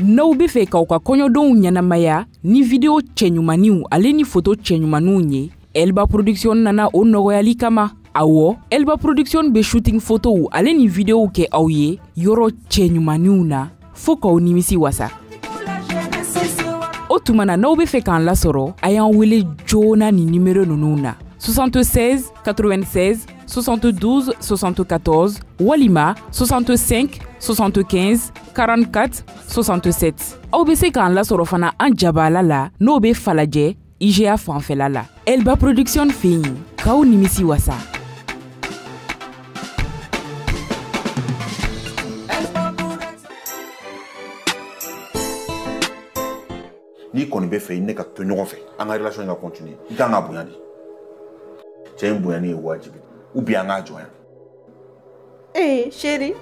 n'aw bɛ fɛ k'aw ka kɔɲɔdonw ɲɛnamaya ni video cɛɲumaniw ale ni photo cɛɲumaniw ye Elba Production nana o nɔgɔyali kama awɔ Elba Production bɛ shooting photow ale ni videow kɛ aw ye yɔrɔ cɛɲumaniw na fo k'aw nimisi wasa o tuma na n'aw bɛ fɛ k'an lasɔrɔ a y'an wele joona ni numéro ninnu na 76 96 72 74 walima 65 75 44 67 aw bɛ se k'an lasɔrɔ fana an jabala la n'o bɛ Falajɛ IGA fanfɛla la Elba Production fɛ yen k'aw nimisi wasa ni kɔni bɛ fɛ ne ka to ɲɔgɔn fɛ an ka relation ka continuer i kan ka bonya de cɛ in bonyani ye wajibi ou bien an ka jɔnya chérie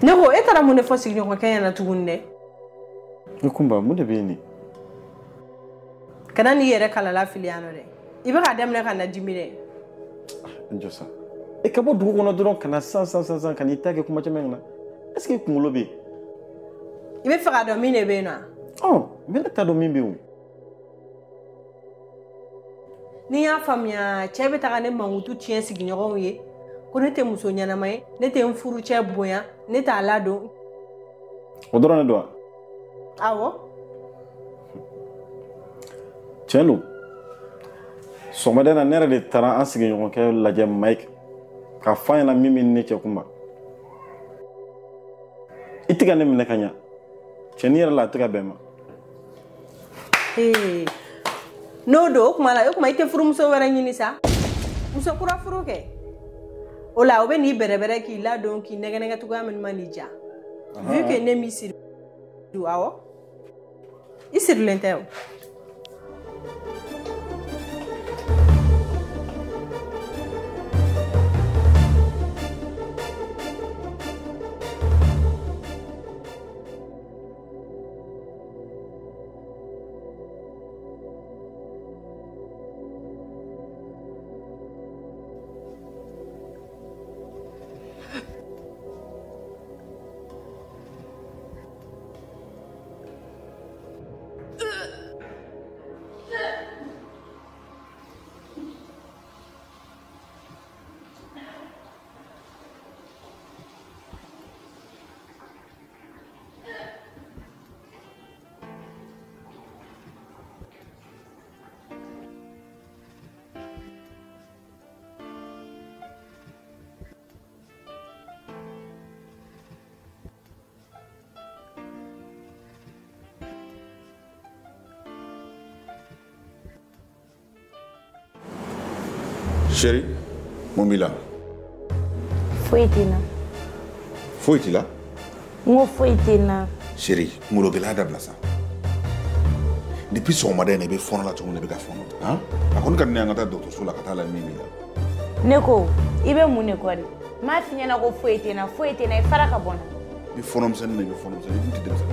ne ko e taara mun de fɔ sigiɲɔgɔn kɛ ɲɛna tuguni dɛ ne kunba mun de bɛ yen kana n'i yɛrɛ kalala fili yan nɔ dɛ i bɛ ka daminɛ ka na dimi dɛ n jɔ sa e ka bɔ dugu kɔnɔ dɔrɔn ka na san ka n'i ta kɛ kuma caman na est-ce que i kunkolo bɛ yen i bɛ fɛ ka dɔn min de bɛ yen nɔ mais ne t'a dɔn min bɛ yen ni y'a faamuya cɛ bɛ taga ne mankutu tiɲɛ sigiɲɔgɔnw ye ko ne tɛ muso ɲɛnama ye ne tɛ n furu cɛ bonya ne t'a ladon o dɔrɔn de don wa awɔ tiɲɛ don sɔgɔmada in na ne yɛrɛ de taara an sigiɲɔgɔnkɛ lajɛ Mike k'a fɔ a ɲɛna min bɛ ne cɛ kunba i tɛ ka ne minɛ ka ɲɛ cɛnin yɛrɛ la a tɛ ka bɛn ma n'o don o kuma la i tɛ furumuso wɛrɛ ɲini sa muso kura furu kɛ o la o bɛ n'i bɛrɛbɛrɛ k'i ladon k'i nɛgɛnɛgɛ cogoya min ma n'i ja vu que ne m'i siri awɔ i sirilen tɛ o Chérie, mon bila. Foitina. Foitila? Ngo foitina. Chérie, mulo bila da blasa. Depuis son matin ne be fona la tumu ne be ka fona. Hein? Akon kan ne ngata docteur sula kata la mimi la. Neko, ibe mun ne ko de. Ma finya na ko foitina e fara ka bona. Bi fonom sen ne be fonom sen ni dem sen.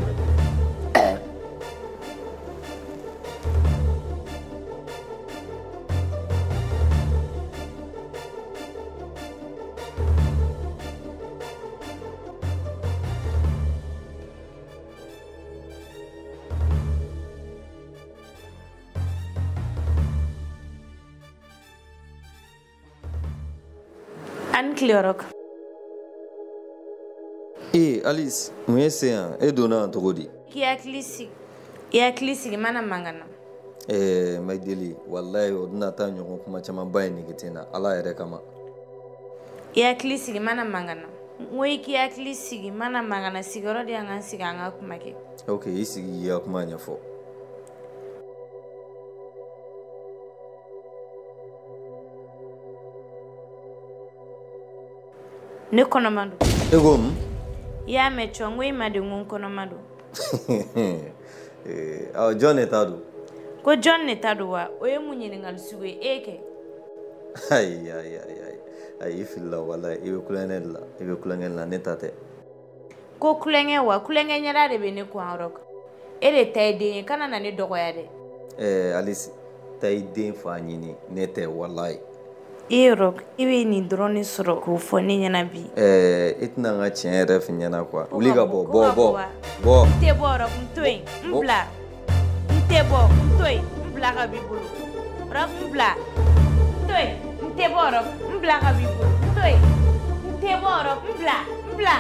An Cleoroc. Alice, mun ye se yan? E donna togo di? I hakili sigi mana mangana. Maideli, wallahi o duna taa ɲɔgɔn kuma caman ba ye nege na Ala yɛrɛ kama. I hakili sigi mana mangana. Ngo i k'i hakili sigi mana mangana sigiyɔrɔ de y'an ka sigi an ka kuma kɛ. Ok, i sigi i ka kuma ɲɛfɔ. Ne kɔnɔma don. E ko mun? I y'a mɛn cɔ n ko i ma de n ko n kɔnɔma don. Jɔn ne ta don? Ko John ne ta don wa? O ye mun ɲininkali sugu ye e kɛ? Ayi. ayi filla wala ibe kulangen la netate ko kulenge wa kulenge nyara de be ne ko anrok ele tay de kana na ne dogoya de Alice tay den fa nyini nete wallahi Erok ibe ni drone soro ko foni nyana bi itna nga chen ref nyana kwa uliga bo te boro mtoy mbla te bo mtoy mbla ga bi bulu rak mbla toy te boro mbla ga bi bulu toy te boro mbla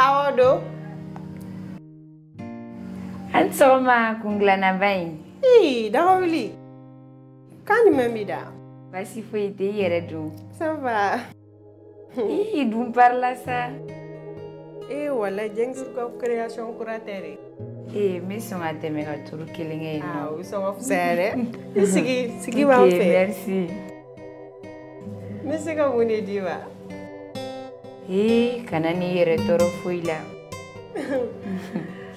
Awodo. Ansoma kunglana bain. Daga wili. Kani mamida. Basi foi te yere dum. Ça va. Dum parla ça. Wala jeng ko création curatere. Mais son ate me ka turu kilinge no. Oui, son ofsere. Sigi wa fe. Merci. Mais c'est comme on dit va. Kana ni yere toro fuila.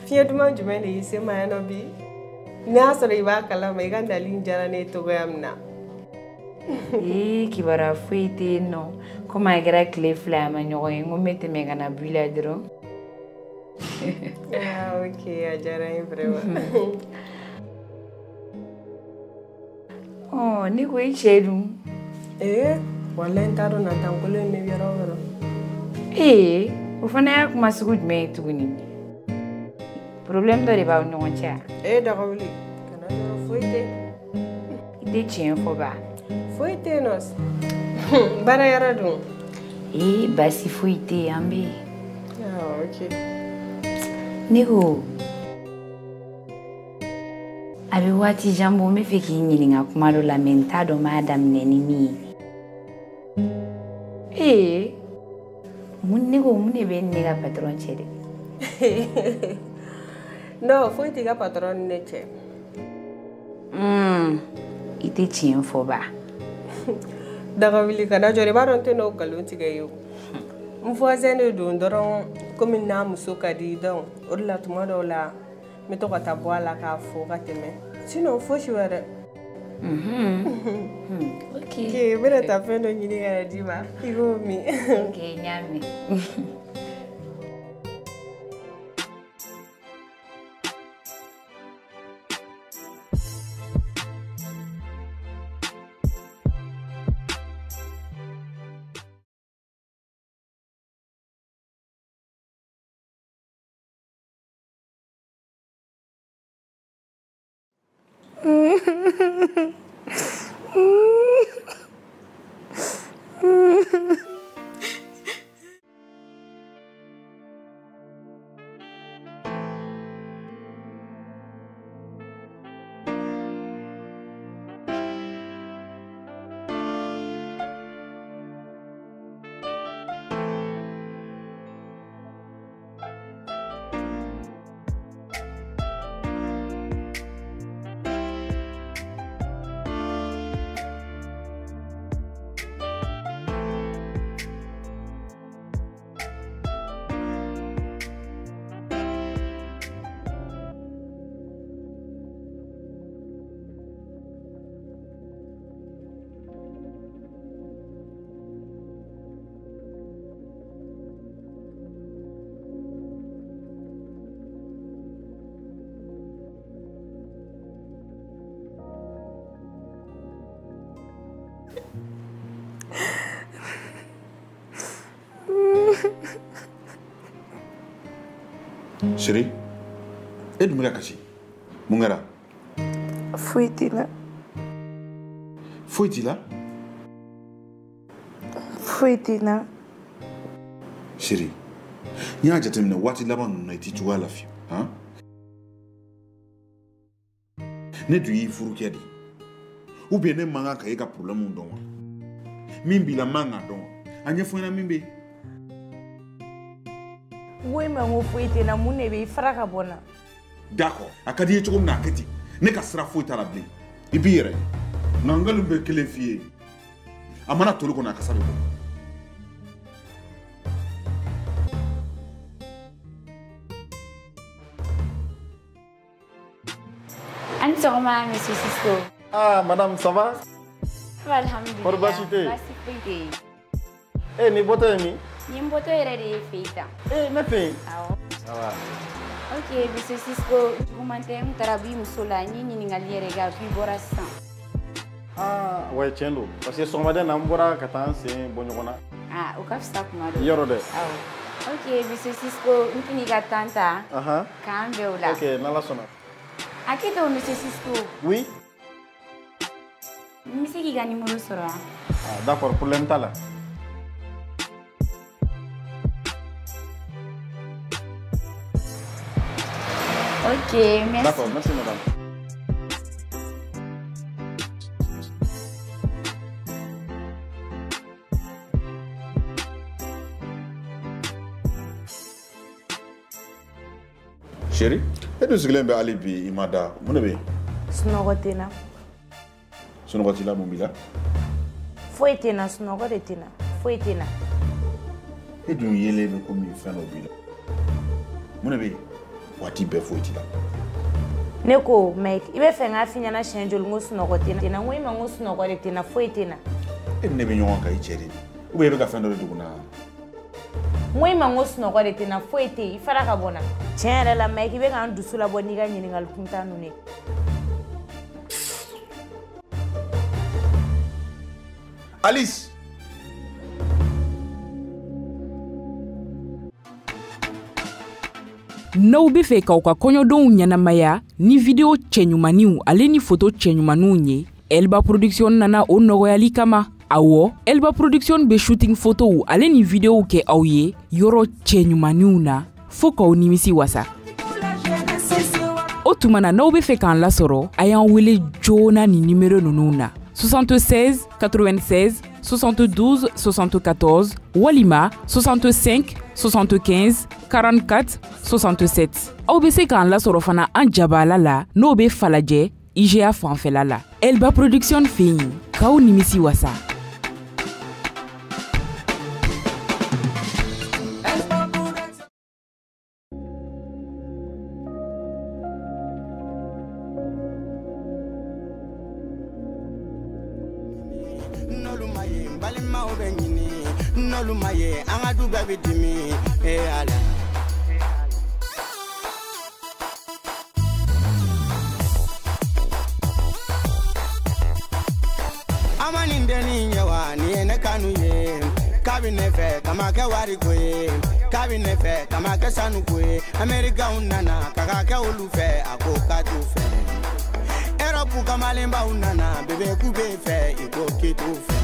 Fiatuma jumene yise mayano bi. Na sore iba kala mai ganda linjara ne to gamna. Kibara fuite no. Koma gara clé flama nyogo ngomete me kana buila dro. Ok, ajara vraiment. Oh, ni ko ichedu. Wala ntaro na tankole me biara woro. Ufana ya kuma sugu me tuguni. Problem do ba no ncha. Daga wili. Kana joro foite. Ide chen fo ba. Foite nos. Bara yara dum. Basi fuite ambe. Ok. Nigo. Abi wati jambo me feki nyilinga kuma do lamentado madam nenimi. Mune be nega patron chere. No, foi tiga patron neche. Ite chien fo ba. Daga wili kana jori baron te no galon tiga yo. Mvoisine do ndoron comme na muso kadi don orla tuma do la me to kata boala ka fo ka teme. Sinon fo shiwara. Okay. Okay, bere ta fendo nyini ga diba. Igo mi. Okay, nyame. Chérie, aide-moi à cacher. Mon gars. Fouille-t-il. Fouille-t-il. Fouille-t-il. Chérie, il y a déjà terminé. What il a pas été tu vois la fille, hein? Ne tu y fous qui a dit. Ou bien ne manga qui a problème mon don. Mimbi la manga don. Anya fouina mimbi. Oui, mais mon fouille na mune be fraka bona. d'accord a ka di ye cogo min na a kɛ ten ne ka sira foyi t'a la bilen i b'i yɛrɛ nka nkalon bɛ kelen f'i ye a mana toli kɔnɔ a kasa bɛ bɔ. Ani sɔgɔma monsieur Cisco. Ah madame ça va? Alhamdulillah. Kɔri baasi tɛ yen? Baasi foyi tɛ yen. Eh ni bɔtɔ ye min? Nin bɔtɔ yɛrɛ de ye fɛ yen tan. Eh ne fɛ yen. Awɔ. Ça va. Ok monsieur Cisco juguman tɛ n taara bi muso la n ye ɲininkali yɛrɛ kɛ a k'i bɔra sisan. Ah ouais tiɲɛ don parce que sɔgɔmada in na n bɔra ka taa n sen bɔ ɲɔgɔn na. Ah o ka fisa kuma dɔ. Yɔrɔ dɛ. Awɔ. Ok monsieur Cisco n tɛn'i ka temps ta. K'an bɛn o la. Ok n'Ala sɔnna. Hakɛ to monsieur Cisco. Oui. N bɛ se k'i ka numéro sɔrɔ wa? Ah d'accord problème t'a la. Ok merci. D'accord merci madame. Chérie, e dun sigilen bɛ hali bi i ma da mun de bɛ yen? Sunɔgɔ tɛ n na. Sunɔgɔ t'i la mun b'i la? Foyi tɛ n na, sunɔgɔ de tɛ n na. Foyi tɛ n na. E dun yelen bɛ komi fɛn dɔ b'i la. Mun de bɛ yen? Waati bɛɛ foyi t'i la. Ne ko mec i bɛ fɛ n k'a f'i ɲɛna siɲɛ joli n ko sunɔgɔ tɛ n na. N ko i ma n ko sunɔgɔ de tɛ n na, foyi tɛ n na. E ni ne bɛ ɲɔgɔn kan i cɛ de ou bien i bɛ ka fɛn dɔ de dogo n na? N ko i ma n ko sunɔgɔ de tɛ n na, foyi tɛ yen. I fara ka bɔ n na. Tiɲɛ yɛrɛ la mec i bɛ k'an dusu labɔ n'i ka ɲininkali kuntan ninnu ye. Alice. N'aw bɛ fɛ k'aw ka kɔɲɔdonw ɲɛnamaya ni video cɛɲumaniw ale ni photo cɛɲumaniw ye Elba Production nana o nɔgɔyali kama. Awɔ Elba Production bɛ shooting photow ale ni videow kɛ aw ye yɔrɔ cɛɲumaniw na fo k'aw nimisi wasa. O tuma na n'aw bɛ fɛ k'an lasɔrɔ a y'an wele joona ni numéro ninnu na 76 96 72 74 walima 65 75 44 67. Aw bɛ se k'an lasɔrɔ fana an jabala la n'o bɛ Falajɛ IGA fanfɛla la. Elba Production fɛ yen k'aw nimisi wasa. America unana kaka olu fɛ a ko ka t'u fɛ Europe kamalenba unana bebe kube fɛ i ko k'i t'u fɛ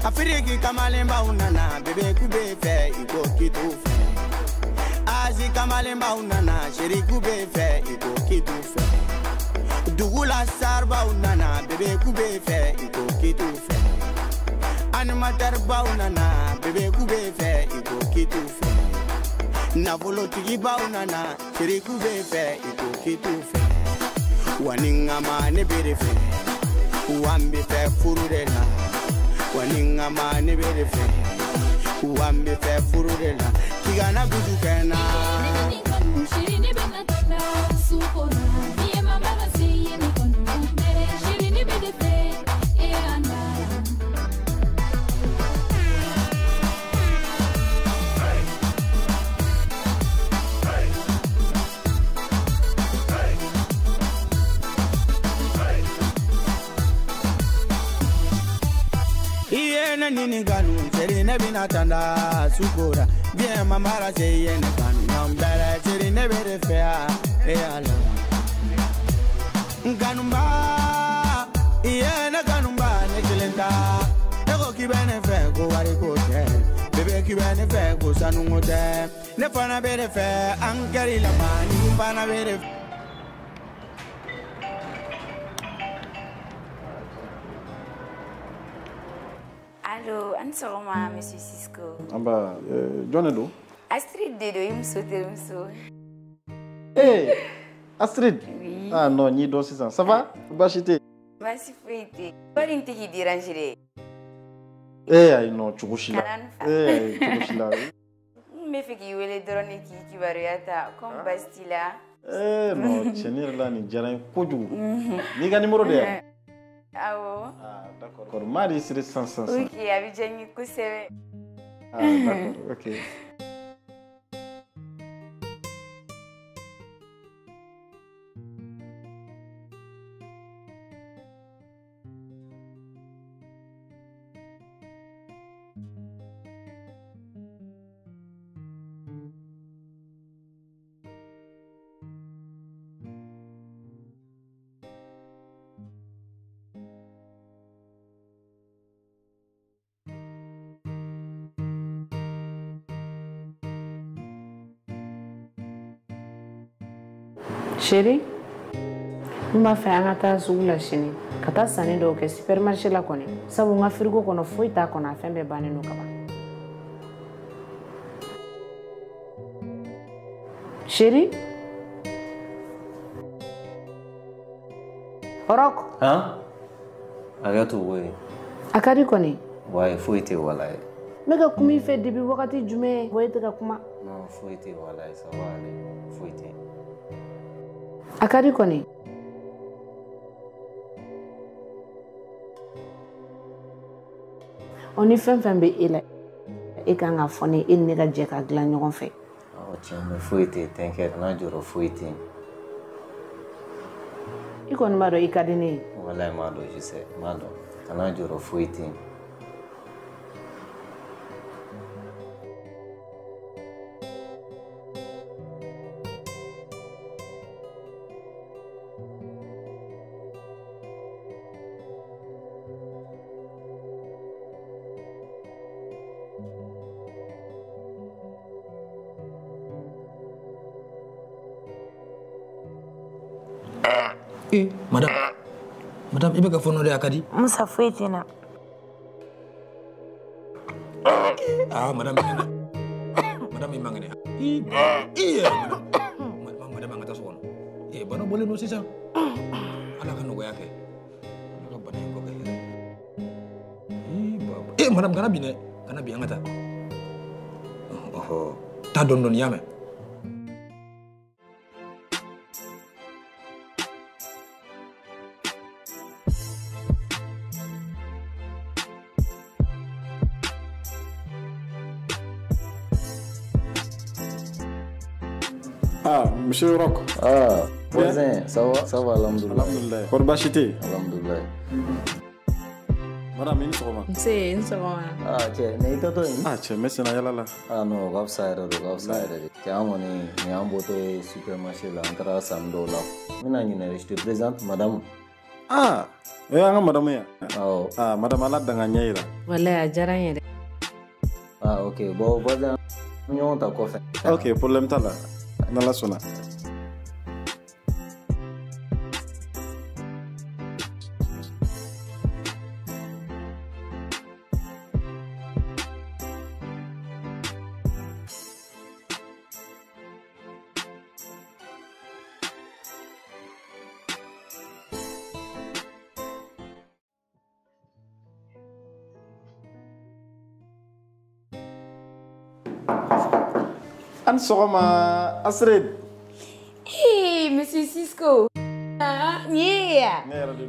Afrique kamalenba unana bebe kube fɛ i ko k'i t'u fɛ Asie kamalenba unana chéri kube fɛ i ko k'i t'u fɛ Dugula sarba unana bebe kube fɛ i ko k'i t'u fɛ Animateur ba unana bebe kube fɛ i ko k'i t'u fɛ Nafolotigi ba unana chéri kube fɛ i ko k'i t'u fɛ Waningama ne bere fɛ Wambi fɛ furu de la Waningama ne bere fɛ Wambi fɛ furu de la Kigana gudu kɛna Nini ganu seri ne bina tanda sukora bien mamara se yene kan nambere seri ne bere fea e ala ganumba yene ganumba ne kelenda ego kibene fe go wari ko te bebe kibene fe go sanu ngote ne fana bere fe ankari la mani fana bere Allô, an sɔgɔma monsieur Cisco. Amba, jɔn de don? Astrid de don, i muso terimuso. Astrid. Oui. Ah non, ni do sisan. Ça va? Bashite. Basi foite. Bari ntiki déranger. Ay non, chukushila. Chukushila. Me fait qu'il wele drone qui variata comme Bastila. Non, chenir la ni jaran kojugu. Ni ga numéro de. Awo. Ah d'accord. Mari c'est 100. OK, Abidjan ko sebe. Ah d'accord. OK. Chérie, n b'a fɛ an ka taa sugu la sini ka taa sanni dɔw kɛ supermarché la kɔni sabu n ka frigo kɔnɔ foyi t'a kɔnɔ a fɛn bɛɛ bannen don ka ban. Chérie, Rock. Hein? Hakɛto koyi. A ka di kɔni. Wayi foyi tɛ walayi. N bɛ ka kuma i fɛ depuis wagati jumɛn wa e tɛ ka kuma. Non foyi tɛ walayi ça va aller foyi tɛ. A ka di kɔni. O ni fɛn fɛn bɛ e la e kan ka fɔ ne e ni ne ka jɛ ka dilan ɲɔgɔn fɛ. Awɔ tiɲɛ mais foyi tɛ t'inquiète n'a jɔra foyi tɛ. I kɔni b'a dɔn i ka di ne ye. Walayi n b'a dɔn je sais n b'a dɔn kana jɔra foyi tɛ. Madame, il faut que Akadi. Musa Fouetina. Ah, madame, madame, il manque. Madame, angata sono. Bana boleh no sisa. Ala kan no yake. Ala bana ko kay. Madame kana bi angata. Oh, ta don yame. Ah, monsieur Rock. Ah, voisin, ça va, alhamdoulilah. Alhamdoulilah. Pour bachiter. Alhamdoulilah. Madame, une seconde. Une seconde. Ah, tiens, mais il Ah, tiens, mais c'est là. Ah non, gafsa era. Tiens, ni amboto supermarché là, entra sando là. Maintenant, je te présente madame. Ah, madame ya. Ah, madame ala dengan nyaira. Wallahi ajaran ya. Ah, ok. Bon, voisin, on t'a quoi fait? Ok, problème t'as là. Nala sona. An sogoma Astrid. Hey, Monsieur Cisco. Ah, yeah.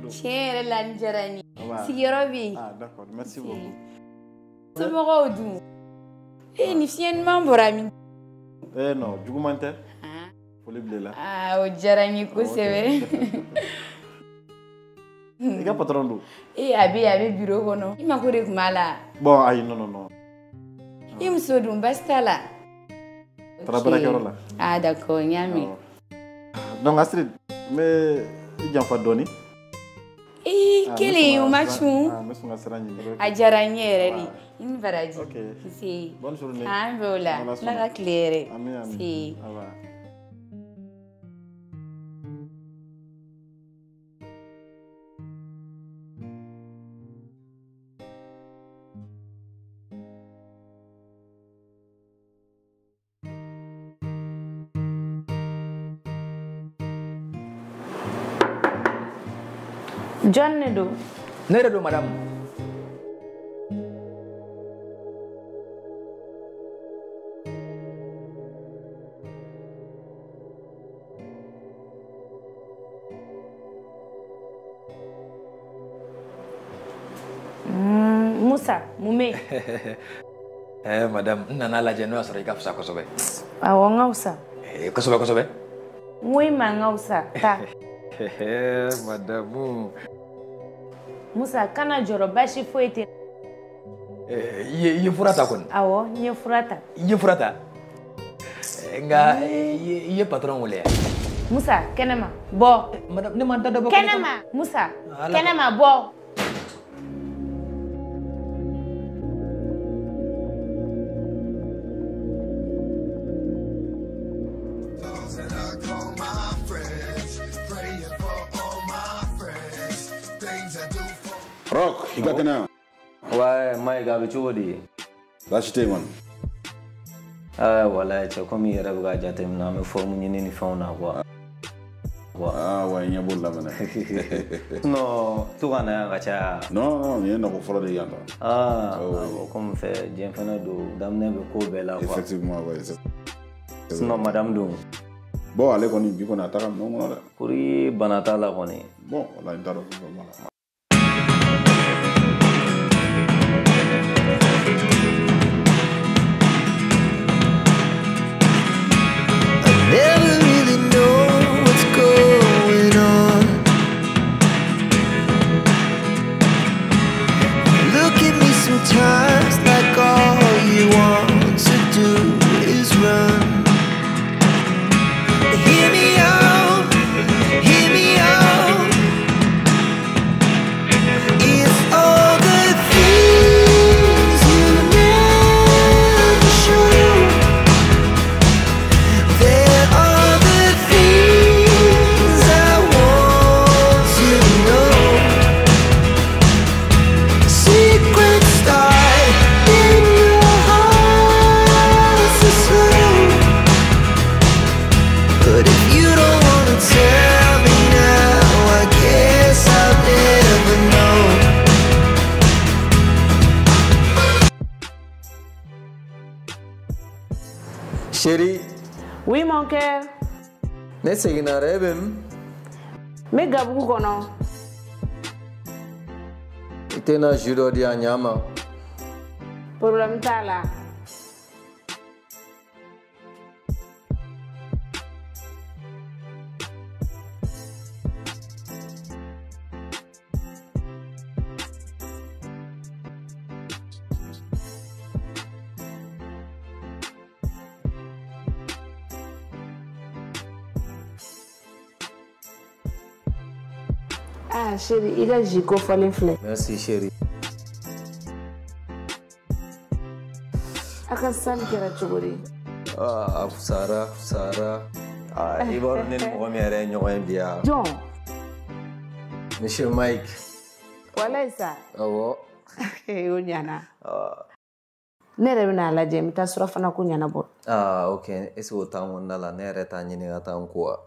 Tiens, la njarani. Sigirobi. Ah, d'accord, merci beaucoup. Somoro du. Eh, ni fien mamborami. Non, jugumante. Foli blela. Ah, o jarani ko sebe. Ika patron do. Abi bureau kono. Ima ko de kumala. Bon, ayi non. Imso dum bastala. Travailler là. Ah d'accord, nyami. Donc Astrid, mais il y a pas donné. Quel est au matchou? Ah, mais son assurance. Ajarani eredi. Une varadi. OK. Si. Bonne journée. Ah voilà. La claire. Amen. Si. John ne do. Ne do madame. Musa, mume. Madame, nana la jeno asra ika fsa kosobe. Awo ngausa. Kosobe. Mui ma ngausa ta. Madame. Musa kana joro bashi foite. Ye furata kon. Awo, ye furata. Ye furata. Nga ye patron wole. Musa, kenema, bo. Madame, ne manta da bo. Kenema, Musa. Kenema bo. Rock, you got it now. Why, my garbage woody? That's the one. Well, I check on me, I've got him now, forming in phone. Why, you're both No, 200 gacha. No, you're not for the younger. Come fair, Jenfana do, damn never call Bella. Effectivement, it's not Madame Doom. Bon, allez, on y va, on no more. Kuri Banatala honey. Bon, on a une date. Never really know what's going on. Look at me sometimes like all you want to do is run. Hear me out, hear me out. It's all the things you never show. Chérie. Oui, mon cœur. N'est-ce qu'il n'a rêvé? Mais Gabou kono. Ite na judo di anyama. Problème ta là. Ah, chérie, il a Jico fallen flé. Merci, chérie. Akan san kira chuguri. Sarah. Il va venir me remettre bien. John. Monsieur Mike. Voilà ça. Oh. Unyana. Nere bina la jem ta sura fana kunyana bo. Okay. Ese otamu nala nere ta nyini ata nkwa.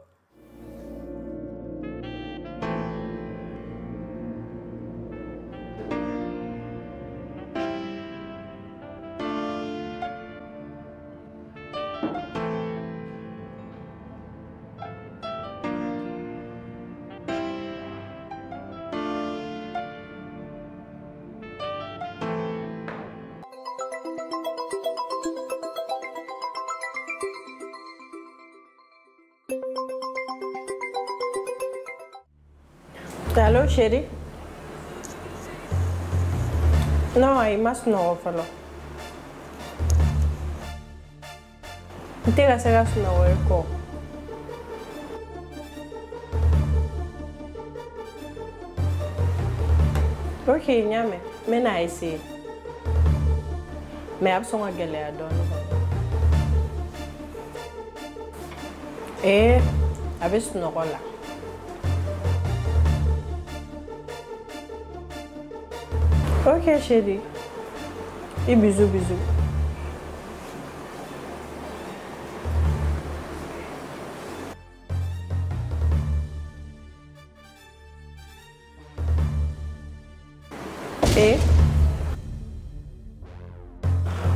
Allô, chérie? Non, il m'a sonné. Il te gase ga sonné ko. Ok, nyame. Mais na essayer. Mais absent a galère don. Avec sonné là. Ok, chérie. Et bisous.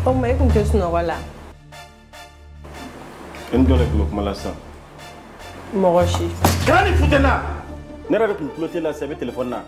O kuma e kun tɛ sunɔgɔ la e ni dɔ de tun bɛ kuma la sisan mɔgɔ si kana ni futɛni na ne yɛrɛ de tun tulo tɛ la sisan i bɛ telefɔni na